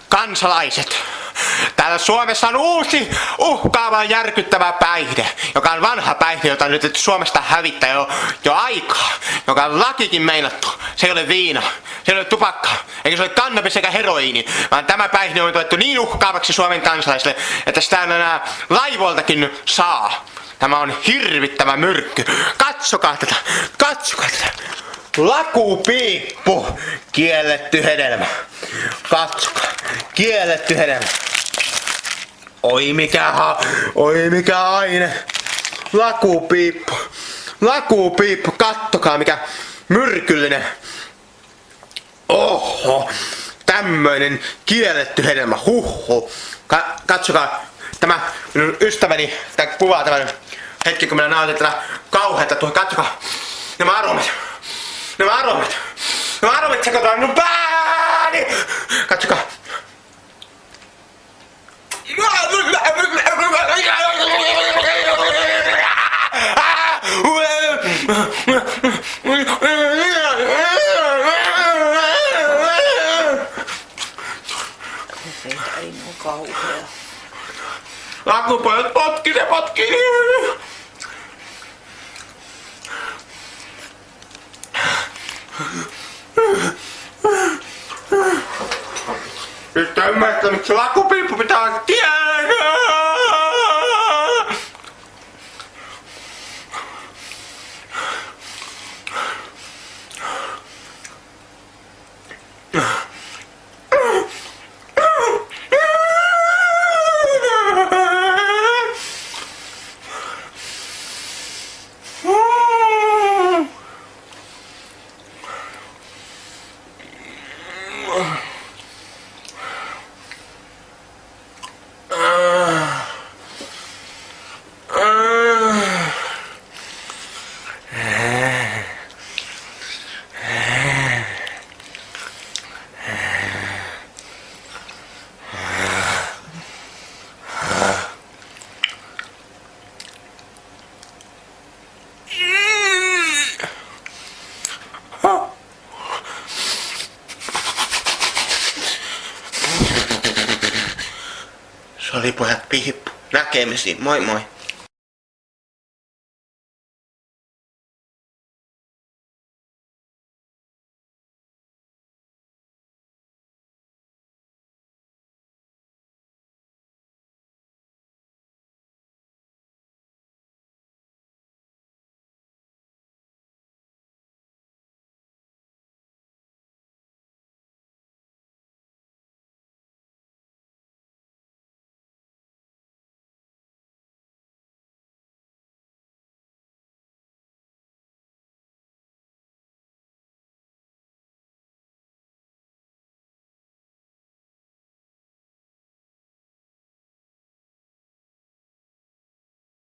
Kansalaiset, täällä Suomessa on uusi uhkaava järkyttävä päihde, joka on vanha päihde, jota on nyt Suomesta hävittää jo aikaa, joka on lakikin meinattu. Se ei ole viina, se ei ole tupakka, eikä se ole kannabis eikä heroiini, vaan tämä päihde on tuettu niin uhkaavaksi Suomen kansalaisille, että sitä enää laivoiltakin saa. Tämä on hirvittävä myrkky. Katsokaa tätä, katsokaa tätä. Lakupiippu, kielletty hedelmä. Katsokaa, kielletty hedelmä. Oi mikä aine. Lakupiippu, lakupiippu, kattokaa mikä myrkyllinen. Oho, tämmöinen kielletty hedelmä, huhhuh. Katsokaa, tämä minun ystäväni, tämä kuvaa tämän hetki kun minä nautin tätä kauheata tuohon, katsokaa. Nämä aromit sekoittavat minun pääni! Katsokaa! Ei ole kauhea. Lakupojat potkii! Nyt ymmärrät, miksi lakupiippu pitää olla tiellä! Se oli pojat piippu. Näkemisiin. Moi moi.